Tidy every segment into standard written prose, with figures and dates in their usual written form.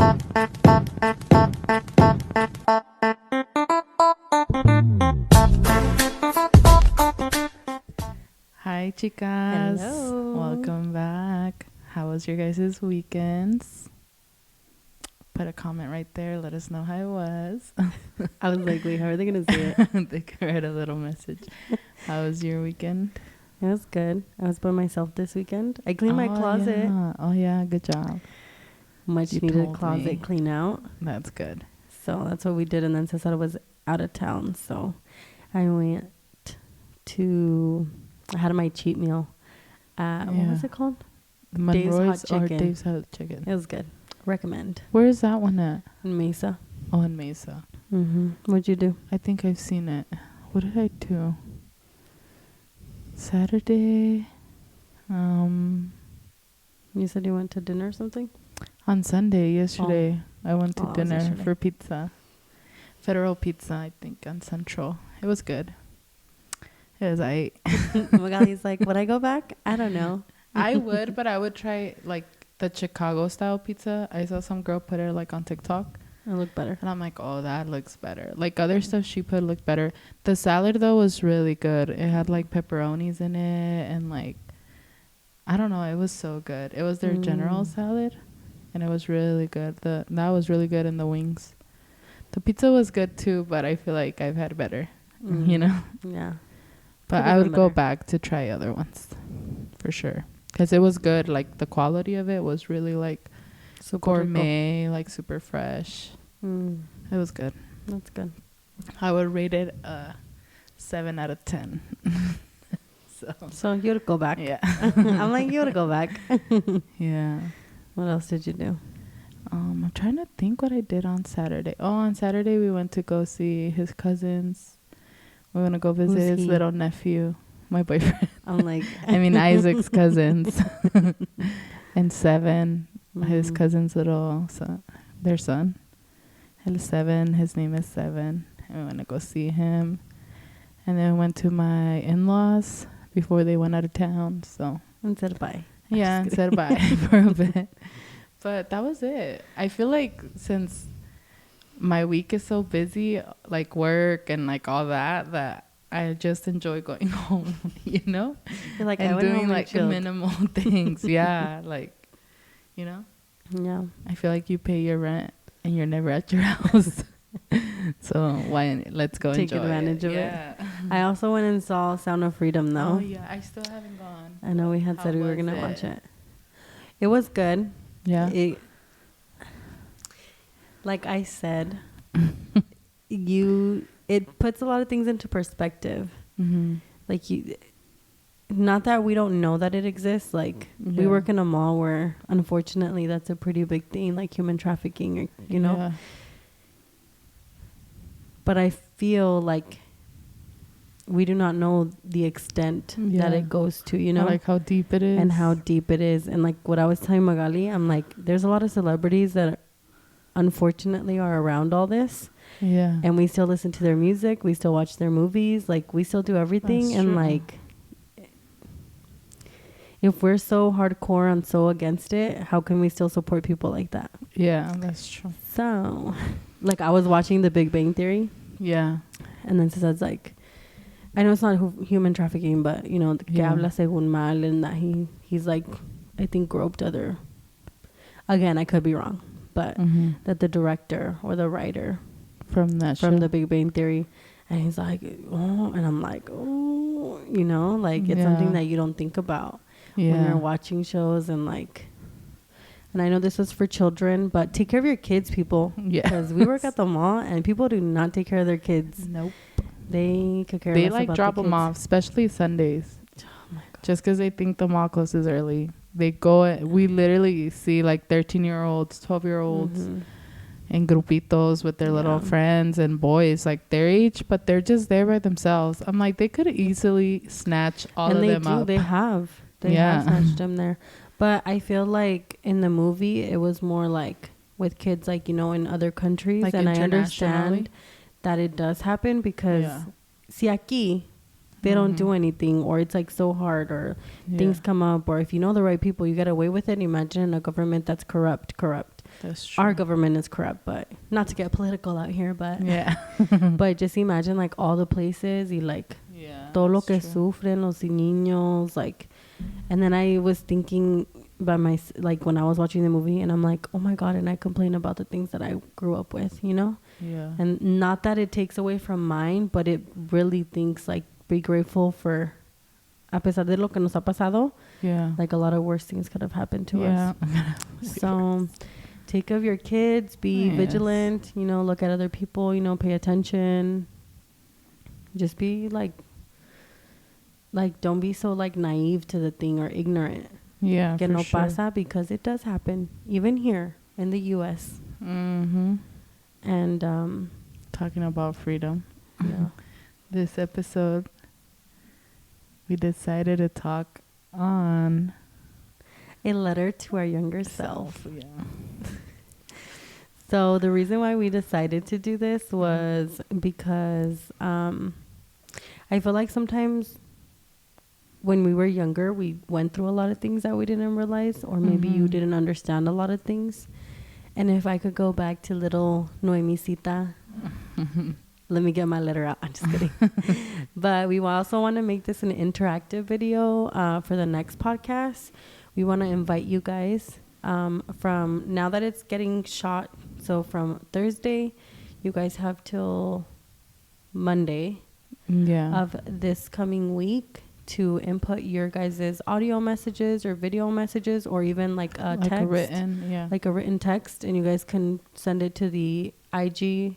Hi, chicas. Hello. Welcome back. How was your guys' weekends? Put a comment right there. Let us know how it was. I was like, wait, how are they going to see it? They could write a little message. How was your weekend? It was good. I was by myself this weekend. I cleaned my closet. Yeah. Oh, yeah. Good job. Much You needed told closet me. clean out. That's good. So that's what we did. And then Cesar was out of town. So I went I had my cheat meal. What was it called? Monroe's Hot or Chicken. Dave's Hot Chicken. It was good. Recommend. Where is that one at? In Mesa. Oh, in Mesa. What'd you do? I think I've seen it. What did I do? Saturday. You said you went to dinner or something? On Sunday, yesterday, I went to it was dinner yesterday. for pizza. Federal Pizza, I think, on Central. It was good. It was Magaly's like, would I go back? I don't know. I would, but I would try like the Chicago style pizza. I saw some girl put it like on TikTok. It looked better. And I'm like, oh, that looks better. Like other stuff she put looked better. The salad though was really good. It had like pepperonis in it and like, I don't know. It was so good. It was their general salad and it was really good. That was really good in the wings. The pizza was good too, but I feel like I've had better, you know? Yeah. But I would go back to try other ones for sure. Because it was good. Like the quality of it was really like Super gourmet, like super fresh. It was good. That's good. I would rate it 7 out of 10. So you would go back. Yeah. I'm like, you would go back. Yeah. What else did you do? I'm trying to think what I did on Saturday. Oh, on Saturday we went to go see his cousins. We're going to go visit his little nephew, my boyfriend. I'm like... I mean, Isaac's cousins. And 7, his cousin's little son, their son. He's 7. His name is 7. And we went to go see him. And then we went to my in-laws before they went out of town. So And said bye. yeah, and said bye for a bit. But that was it. I feel like since my week is so busy, like work and like all that I just enjoy going home, you know? You're like, and doing like minimal things. Yeah, like, you know? Yeah. I feel like you pay your rent and you're never at your house. So let's go Take enjoy advantage it. of Yeah. it. I also went and saw Sound of Freedom though. Oh yeah, I still haven't gone. I know we had said we were going to watch it. It was good. Yeah. Like I said, it puts a lot of things into perspective. Like not that we don't know that it exists. Like we work in a mall where unfortunately that's a pretty big thing, like human trafficking, or, you know. Yeah. But I feel like we do not know the extent that it goes to, you know, like how deep it is and how deep it is. And like what I was telling Magaly, I'm like, there's a lot of celebrities that unfortunately are around all this. Yeah. And we still listen to their music. We still watch their movies. Like we still do everything. That's and true. like, if we're so hardcore and so against it, how can we still support people like that? Yeah, that's true. So like I was watching The Big Bang Theory. Yeah. And then Cesar's like, I know it's not human trafficking, but you know, que habla según mal, and that he's like, I think groped other. Again, I could be wrong, but that the director or the writer from The Big Bang Theory, and he's like, oh, and I'm like, oh, you know, like it's something that you don't think about when you're watching shows, and like. And I know this is for children, but take care of your kids, people. Yeah. Because we work at the mall, and people do not take care of their kids. Nope. They could care They less like about drop the them kids. off, especially Sundays. Oh my God. Just because they think the mall closes early. They go, we literally see like 13-year-olds, 12-year-olds in grupitos with their little friends and boys like their age, but they're just there by themselves. I'm like, they could easily snatch all of them up. They have snatched them there. But I feel like in the movie, it was more like with kids, like, you know, in other countries. Like and I understand that it does happen because si aquí, they don't do anything, or it's like so hard, or things come up, or if you know the right people, you get away with it. Imagine in a government that's corrupt. That's true. Our government is corrupt, but not to get political out here, but yeah. but just imagine like all the places y like todo lo que sufren los niños, like. And then I was thinking by my, like when I was watching the movie, and I'm like, oh my God, and I complain about the things that I grew up with, you know? Yeah. And not that it takes away from mine, but it really thinks like, be grateful for, a pesar de lo que nos ha pasado. Yeah. Like a lot of worse things could have happened to us. So take care of your kids, be vigilant, you know, look at other people, you know, pay attention. Just be like don't be so like naive to the thing or ignorant. Yeah, Que no sure. pasa, because it does happen, even here in the U.S. Mm-hmm. And talking about freedom. Yeah. This episode, we decided to talk on a letter to our younger self. Yeah. So the reason why we decided to do this was because I feel like sometimes when we were younger, we went through a lot of things that we didn't realize, or maybe you didn't understand a lot of things. And if I could go back to little Noemicita, let me get my letter out. I'm just kidding. But we also want to make this an interactive video for the next podcast. We want to invite you guys from now that it's getting shot. So from Thursday, you guys have till Monday of this coming week to input your guys' audio messages or video messages, or even like a text, like a written text, and you guys can send it to the IG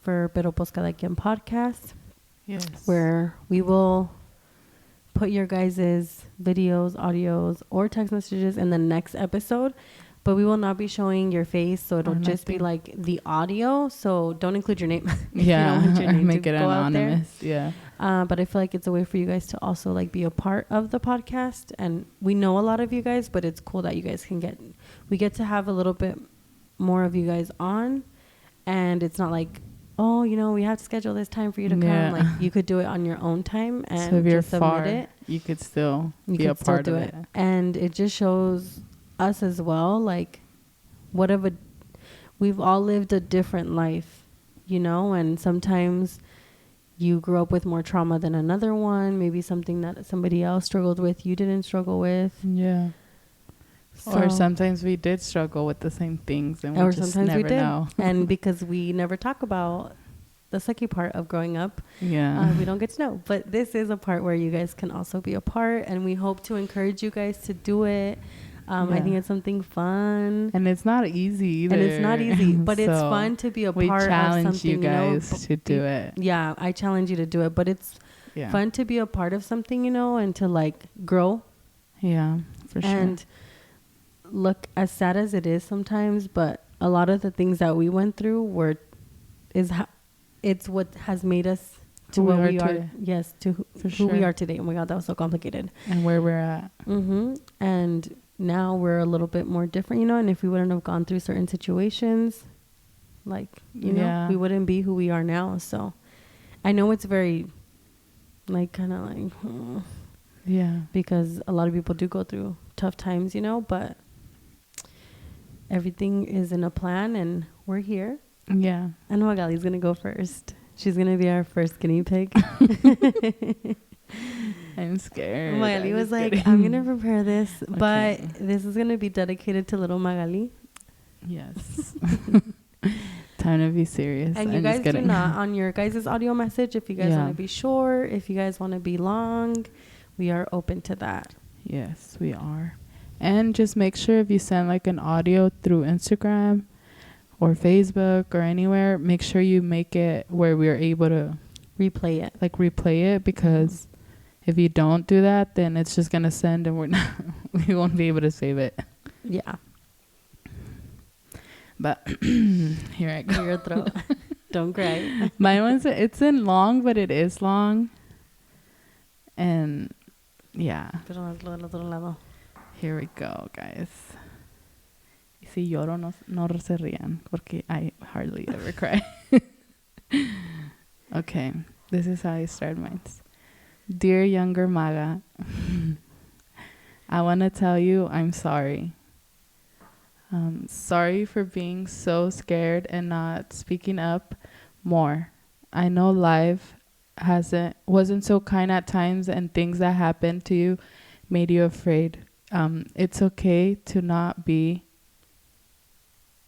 for Pero Pues Cada Quien podcast. Yes. Where we will put your guys' videos, audios, or text messages in the next episode. But we will not be showing your face, so it'll just be like the audio. So don't include your name. Yeah, you don't want your name make to it go anonymous. Yeah. But I feel like it's a way for you guys to also like be a part of the podcast. And we know a lot of you guys, but it's cool that you guys we get to have a little bit more of you guys on. And it's not like, oh, you know, we have to schedule this time for you to come. Like you could do it on your own time, and so if you're just far, submit it. You could still be a part of it. And it just shows us as well, like we've all lived a different life, you know, and sometimes you grew up with more trauma than another one, maybe something that somebody else struggled with you didn't struggle with. Yeah. So, or sometimes we did struggle with the same things, and we just never know. And because we never talk about the sucky part of growing up, we don't get to know. But this is a part where you guys can also be a part, and we hope to encourage you guys to do it. I think it's something fun, and it's not easy either. And it's not easy, but it's fun to be a part of something. We challenge you guys to do it. Yeah, I challenge you to do it, but it's fun to be a part of something, you know, and to like grow. Yeah, for sure. And look, as sad as it is sometimes, but a lot of the things that we went through it's what has made us to where we are. Yes, to who we are today. Oh my God, that was so complicated. And where we're at. And now we're a little bit more different, you know, and if we wouldn't have gone through certain situations, like, you know, we wouldn't be who we are now. So I know it's very like kind of like, because a lot of people do go through tough times, you know, but everything is in a plan, and we're here. Yeah. And Magaly's going to go first. She's going to be our first guinea pig. I'm scared. Magaly was like, I'm going to prepare this, but this is going to be dedicated to little Magaly. Yes. Time to be serious. And you guys do not, on your guys' audio message, if you guys want to be short, if you guys want to be long, we are open to that. Yes, we are. And just make sure if you send like an audio through Instagram or Facebook or anywhere, make sure you make it where we're able to replay it, because if you don't do that, then it's just gonna send and we won't be able to save it. Yeah. But here I go. Your throat. Don't cry. Mine it's in long, but it is long. And yeah. Here we go, guys. Si lloro, no se rían, porque I hardly ever cry. Okay, this is how I start mine. Dear younger Maga, I want to tell you I'm sorry. Sorry for being so scared and not speaking up more. I know life wasn't so kind at times, and things that happened to you made you afraid. It's okay to not be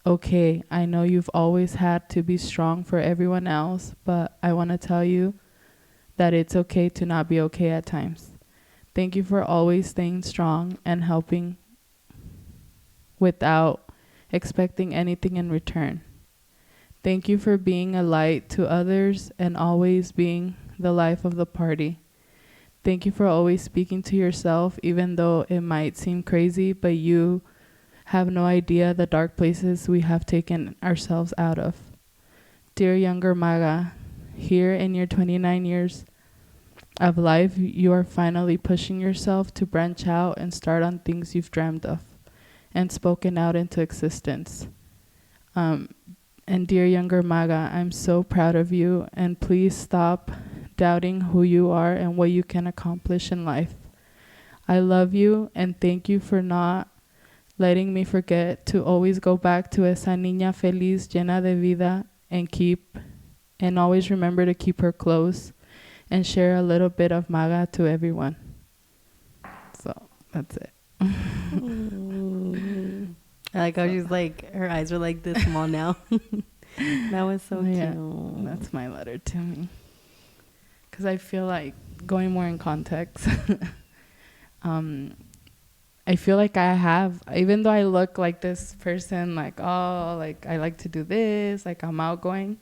okay. I know you've always had to be strong for everyone else, but I want to tell you that it's okay to not be okay at times. Thank you for always staying strong and helping without expecting anything in return. Thank you for being a light to others and always being the life of the party. Thank you for always speaking to yourself, even though it might seem crazy, but you have no idea the dark places we have taken ourselves out of. Dear younger Maga, here in your 29 years of life, you are finally pushing yourself to branch out and start on things you've dreamed of and spoken out into existence. And dear younger Maga, I'm so proud of you, and please stop doubting who you are and what you can accomplish in life. I love you and thank you for not letting me forget to always go back to esa niña feliz llena de vida and always remember to keep her close and share a little bit of Maga to everyone. So that's it. I like how she's like, her eyes are like this small now. That was so cute. That's my letter to me. Because I feel like, going more in context, I feel like I have, even though I look like this person, like, oh, like, I like to do this, like, I'm outgoing,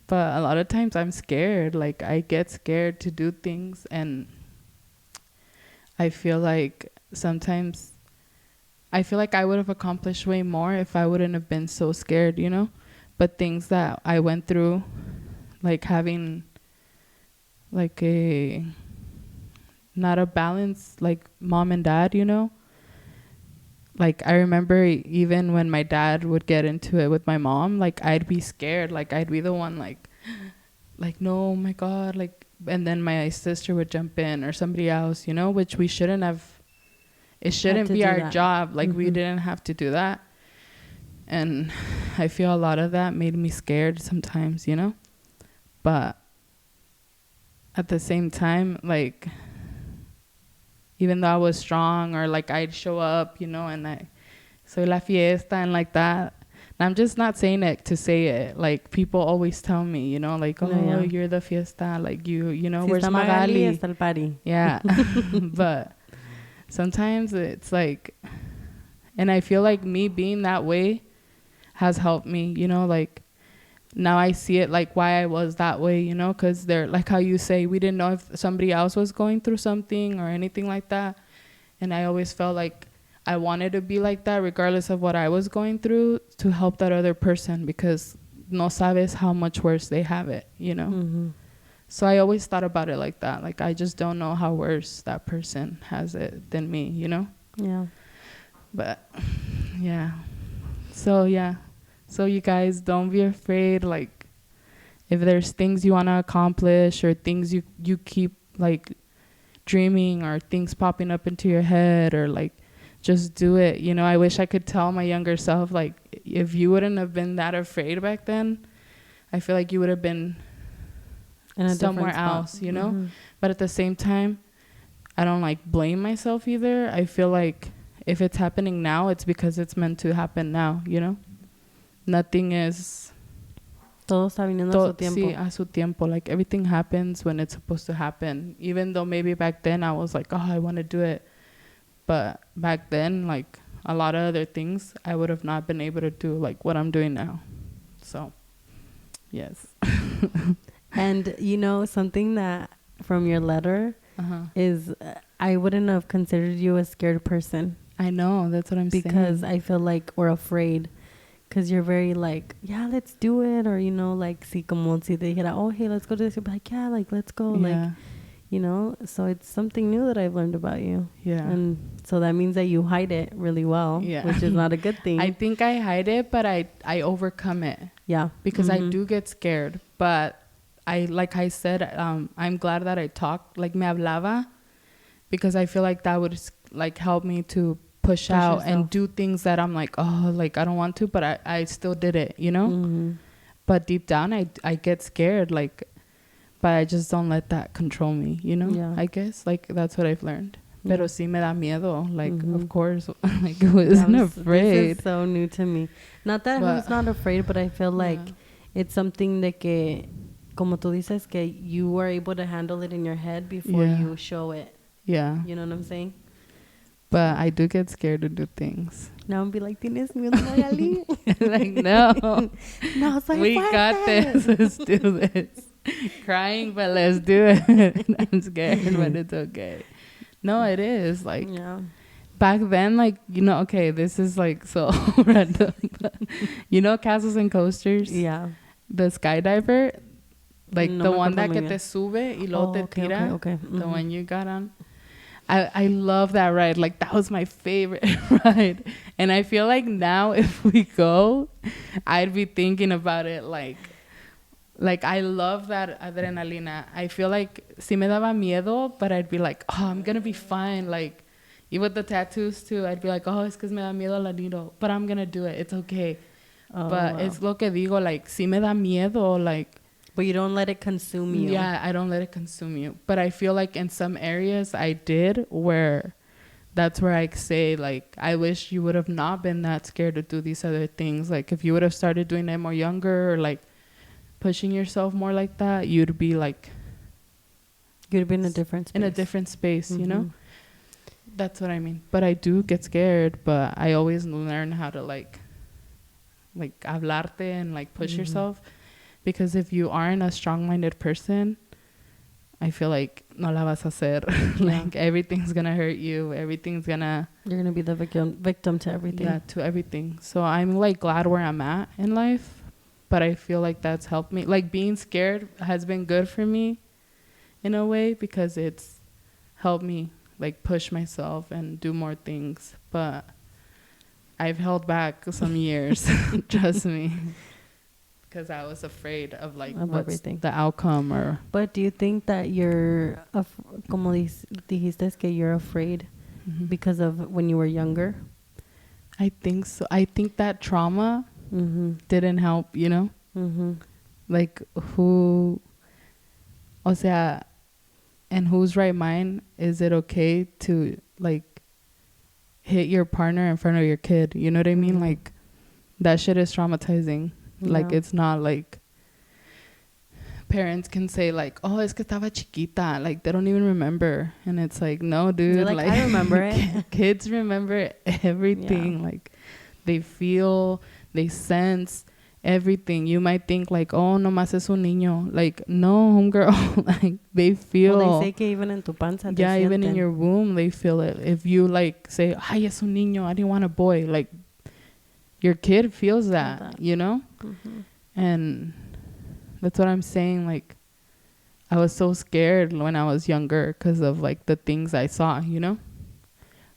but a lot of times I'm scared. Like, I get scared to do things, and I feel like sometimes I feel like I would have accomplished way more if I wouldn't have been so scared, you know? But things that I went through, like having like not a balance, like mom and dad, you know? Like, I remember even when my dad would get into it with my mom, like, I'd be scared. Like, I'd be the one like, no, oh my God, like, and then my sister would jump in or somebody else, you know, which we shouldn't have. It shouldn't be our job. Like, we didn't have to do that. And I feel a lot of that made me scared sometimes, you know? But at the same time, like, even though I was strong, or like I'd show up, you know, and I soy la fiesta and like that. And I'm just not saying it to say it. Like, people always tell me, you know, like, oh, you're the fiesta. Like, you know, where's Magaly? Está el party. Yeah. But sometimes it's like, and I feel like me being that way has helped me, you know, like, now I see it, like, why I was that way, you know, because they're like how you say, we didn't know if somebody else was going through something or anything like that. And I always felt like I wanted to be like that regardless of what I was going through, to help that other person, because no sabes how much worse they have it, you know. So I always thought about it like that. Like, I just don't know how worse that person has it than me, you know? Yeah. But, yeah. So, yeah. So you guys, don't be afraid. Like, if there's things you want to accomplish, or things you keep, like, dreaming, or things popping up into your head, or, like, just do it. You know, I wish I could tell my younger self, like, if you wouldn't have been that afraid back then, I feel like you would have been somewhere else, you know? But at the same time, I don't, like, blame myself either. I feel like if it's happening now, it's because it's meant to happen now, you know? Nothing is... Todo está viniendo a su tiempo. Sí, a su tiempo. Like, everything happens when it's supposed to happen. Even though maybe back then I was like, oh, I want to do it. But back then, like, a lot of other things I would have not been able to do, like what I'm doing now. So, yes. And, you know, something that from your letter is I wouldn't have considered you a scared person. I know. That's what I'm saying. Because I feel like we're afraid. Because you're very like, yeah, let's do it. Or, you know, like, si como si te dijera, oh, hey, let's go to this. You'll be like, yeah, like, let's go. Yeah. Like, you know, so it's something new that I've learned about you. Yeah. And so that means that you hide it really well. Yeah. Which is not a good thing. I think I hide it, but I overcome it. Yeah. Because I do get scared. But like I said, I'm glad that I talked, like, me hablaba. Because I feel like that would, like, help me to push out yourself and do things that I'm like, oh, like I don't want to, but I still did it, you know? Mm-hmm. But deep down, I get scared, like, but I just don't let that control me, you know? Yeah. I guess, like, that's what I've learned. Yeah. Pero sí me da miedo, like, of course, like, who isn't afraid? This is so new to me. Not that who's not afraid, but I feel like it's something that que, como tú dices, que you were able to handle it in your head before you show it. Yeah. You know what I'm saying? But I do get scared to do things. Now I'm be like, ¿tienes miedo, Magaly? Like, no. No, soy we fuerte. Got this. Let's do this. Crying, but let's do it. I'm scared, but it's okay. No, it is. Like, back then, like, you know, okay, this is like so random. But, you know, Castles and Coasters? Yeah. The skydiver? Like, no, the one that que te sube y luego te tira? Okay. Mm-hmm. The one you got on? I love that ride. Like, that was my favorite ride. And I feel like now if we go, I'd be thinking about it like I love that adrenalina. I feel like sí me daba miedo, but I'd be like, oh, I'm going to be fine. Like, even with the tattoos too, I'd be like, oh, it's because me da miedo la needle. But I'm going to do it. It's okay. Oh, but wow. Es lo que digo, like, sí me da miedo, like. But you don't let it consume you. Yeah, I don't let it consume you. But I feel like in some areas I did where that's where I say, like, I wish you would have not been that scared to do these other things. Like, if you would have started doing it more younger or, like, pushing yourself more like that, you'd be, like... You'd be in a different space. In a different space, you know? That's what I mean. But I do get scared, but I always learn how to, like hablarte and, like, push yourself. Because if you aren't a strong-minded person, I feel like no la vas a hacer. Like, everything's going to hurt you. Everything's going to... You're going to be the victim to everything. Yeah, to everything. So I'm, like, glad where I'm at in life. But I feel like that's helped me. Like, being scared has been good for me in a way because it's helped me, like, push myself and do more things. But I've held back some years. Trust me. Because I was afraid of, like, what's everything. The outcome or... But do you think that you're... como dijiste que you're afraid because of when you were younger? I think so. I think that trauma didn't help, you know? Like, who... O sea, in whose right mind is it okay to, like, hit your partner in front of your kid? You know what I mean? Like, that shit is traumatizing. Like, it's not like parents can say, like, oh, es que estaba chiquita. Like, they don't even remember. And it's like, no, dude. You're like, I remember it. Kids remember everything. Yeah. Like, they feel, they sense everything. You might think, like, oh, nomás es un niño. Like, no, homegirl. Like, they feel. Well, they say que even en tu panza. Yeah, even in your womb, they feel it. If you, like, say, ay, es un niño, I didn't want a boy. Like, your kid feels that, you know? And that's what I'm saying. Like, I was so scared when I was younger because of, like, the things I saw, you know?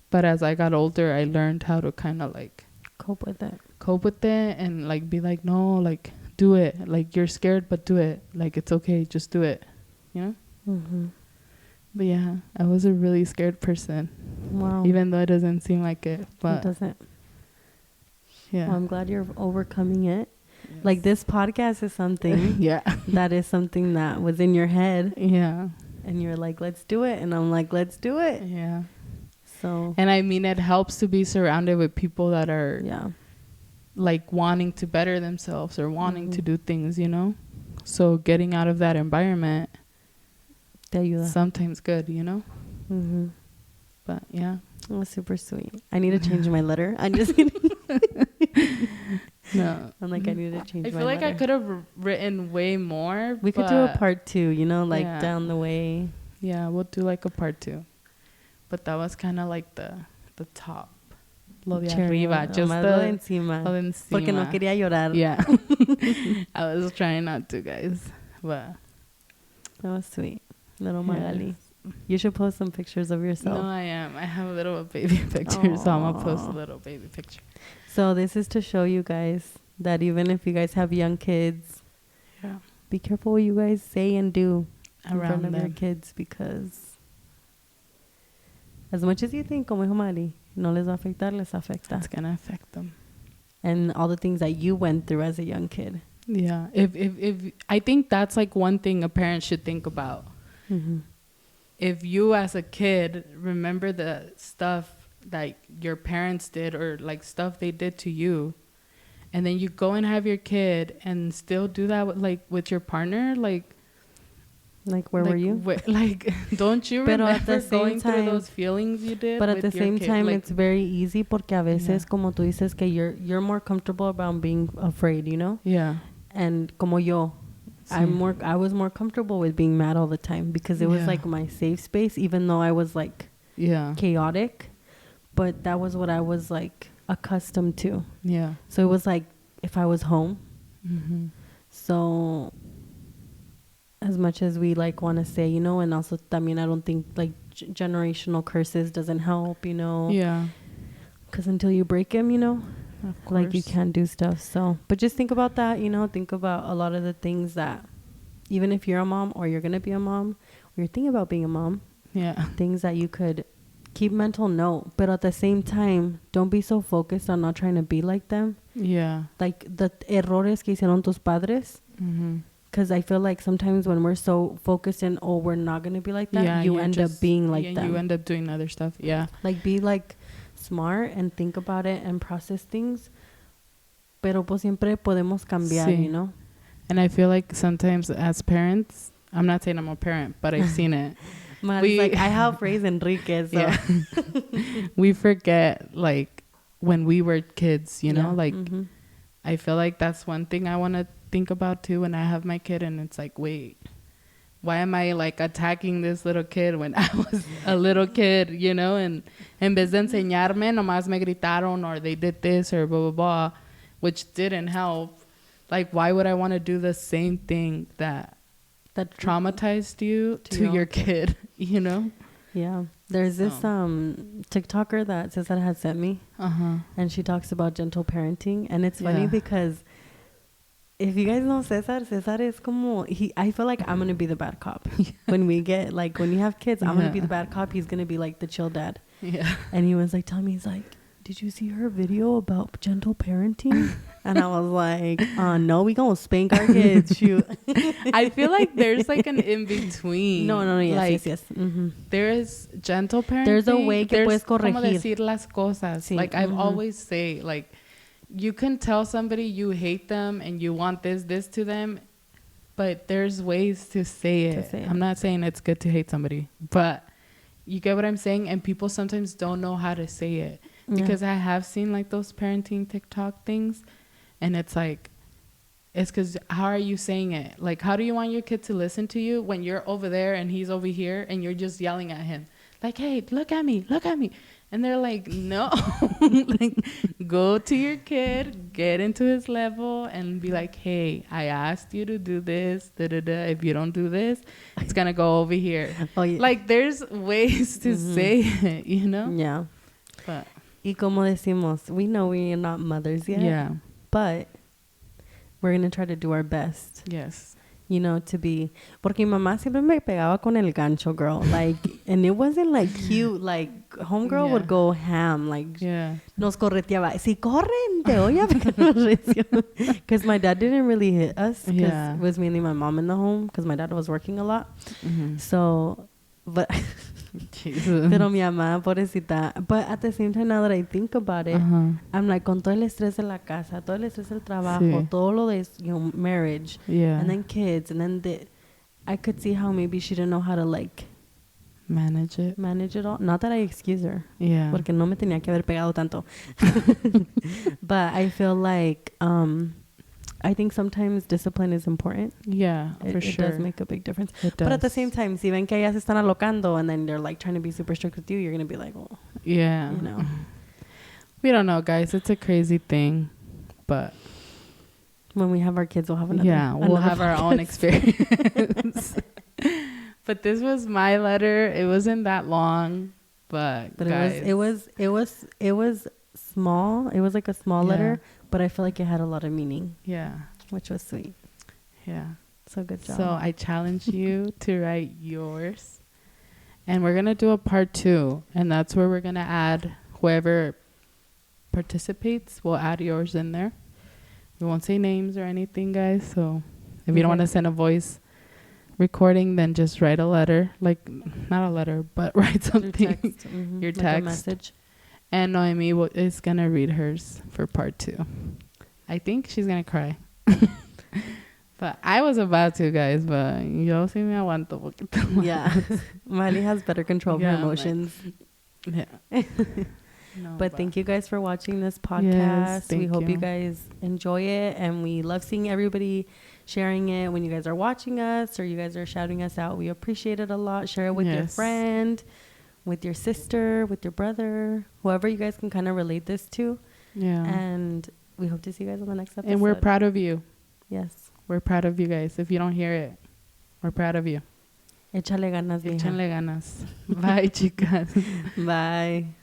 But as I got older, I learned how to kind of, like... Cope with it and, like, be like, no, like, do it. Like, you're scared, but do it. Like, it's okay. Just do it, you know? But, yeah, I was a really scared person. Wow. Even though it doesn't seem like it. But it doesn't. Yeah. Well, I'm glad you're overcoming it. Yes. Like, this podcast is something that is something that was in your head. Yeah. And you're like, let's do it. And I'm like, let's do it. Yeah. So. And I mean, it helps to be surrounded with people that are like wanting to better themselves or wanting to do things, you know? So getting out of that environment sometimes good, you know? But yeah. Oh, super sweet. I need to change my letter. I'm just kidding. No. I'm like, I need to change my letter. I feel like I could have written way more. We could do a part 2, you know, like down the way. Yeah, we'll do like a part 2. But that was kind of like the top. Lo de arriba. Just lo de encima. Lo de encima. Porque no quería llorar. Yeah. I was trying not to, guys. But that was sweet. Little Magaly. You should post some pictures of yourself. No, I am. I have a little baby picture, so I'm going to post a little baby picture. So this is to show you guys that even if you guys have young kids, be careful what you guys say and do around in front of your kids, because as much as you think, como dijo Mari, no les va a afectar, les afecta. It's gonna affect them. And all the things that you went through as a young kid. Yeah. If I think that's like one thing a parent should think about. Mm-hmm. If you as a kid remember the stuff that your parents did or like stuff they did to you, and then you go and have your kid and still do that with your partner, like where were you? Like, don't you remember going through those feelings you did? But at the same time, like, it's very easy porque a veces, como tú dices, que you're more comfortable about being afraid, you know? Yeah. And como yo, sí. I was more comfortable with being mad all the time because it was like my safe space, even though I was like chaotic. But that was what I was like accustomed to. Yeah. So it was like if I was home. Mm-hmm. So as much as we like want to say, you know, and also también I don't think like generational curses doesn't help, you know. Yeah. Because until you break them, you know, of course. Like you can't do stuff. So, but just think about that, you know, think about a lot of the things that even if you're a mom or you're going to be a mom or you're thinking about being a mom, things that you could keep mental note, but at the same time, don't be so focused on not trying to be like them. Yeah. Like the errores que hicieron tus padres. Mm-hmm. Because I feel like sometimes when we're so focused in, oh, we're not going to be like that, you end up being like them. You end up doing other stuff. Yeah. Like be like smart and think about it and process things. Pero pues siempre podemos cambiar, you know? And I feel like sometimes as parents, I'm not saying I'm a parent, but I've seen it. Like, I help raise Enrique, so. Yeah. We forget, like, when we were kids, you know? Like, I feel like that's one thing I want to think about, too, when I have my kid. And it's like, wait, why am I, like, attacking this little kid when I was a little kid, you know? And en vez de enseñarme, nomás me gritaron or they did this or blah, blah, blah, which didn't help. Like, why would I want to do the same thing that traumatized you to your kid, you know? Yeah. There's this TikToker that Cesar had sent me. Uh-huh. And she talks about gentle parenting. And it's funny because if you guys know Cesar is como, I feel like I'm going to be the bad cop. When we get, like, when you have kids, I'm going to be the bad cop. He's going to be, like, the chill dad. Yeah. And he was, like, telling me, he's like, did you see her video about gentle parenting? And I was like, no, we gonna spank our kids. Shoot. I feel like there's like an in-between. No, yes, like, yes. Mm-hmm. There is gentle parenting. There's a way que puedes corregir. Como decir las cosas. Sí. Like I've always say, like, you can tell somebody you hate them and you want this to them, but there's ways to say it. I'm not saying it's good to hate somebody, but you get what I'm saying? And people sometimes don't know how to say it. Because I have seen like those parenting TikTok things. And it's like, it's because how are you saying it? Like, how do you want your kid to listen to you when you're over there and he's over here and you're just yelling at him? Like, hey, look at me. And they're like, no. Like, go to your kid, get into his level and be like, hey, I asked you to do this. If you don't do this, it's going to go over here. Oh, yeah. Like, there's ways to say it, you know? Yeah. But. Y como decimos, we know we are not mothers yet. Yeah. But we're going to try to do our best. Yes. You know, to be... Porque mi mamá siempre me pegaba con el gancho, girl. Like, and it wasn't, like, cute. Like, homegirl would go ham. Like, nos correteaba. Si corren, te voy a pegar. Because my dad didn't really hit us. Because it was mainly my mom in the home. Because my dad was working a lot. Mm-hmm. So, but... Pero mi mamá, pobrecita. But at the same time, now that I think about it, I'm like, con todo el estrés de la casa, todo el estrés del trabajo, todo lo de, you know, marriage, and then kids, and then I could see how maybe she didn't know how to, like, manage it all. Not that I excuse her. Yeah. Porque no me tenía que haber pegado tanto. But I feel like, I think sometimes discipline is important. Yeah, for sure. It does make a big difference. But at the same time, si ven que ellas están alocando and then they're like trying to be super strict with you, you're going to be like, well, yeah. You know. We don't know, guys. It's a crazy thing. But when we have our kids, we'll have another. Yeah, we'll have our own experience. But this was my letter. It wasn't that long, but guys. it was small. It was like a small letter. But I feel like it had a lot of meaning. Yeah. Which was sweet. Yeah. So good job. So I challenge you to write yours. And we're going to do a part 2. And that's where we're going to add whoever participates, we'll add yours in there. We won't say names or anything, guys. So if you don't want to send a voice recording, then just write a letter. Like, not a letter, but write something. Your text. Your text. Like a message. And Noemi is going to read hers for part 2. I think she's going to cry. But I was about to, guys, but yo sí me aguanto poquito. Yeah. Miley has better control of her emotions. Like, yeah. No, but thank you guys for watching this podcast. We hope you guys enjoy it, and we love seeing everybody sharing it when you guys are watching us or you guys are shouting us out. We appreciate it a lot. Share it with your friend, with your sister, with your brother, whoever you guys can kind of relate this to. Yeah. And we hope to see you guys on the next episode. And we're proud of you. Yes. We're proud of you guys. If you don't hear it, we're proud of you. Échale ganas, mija. Échale ganas. Bye, chicas. Bye.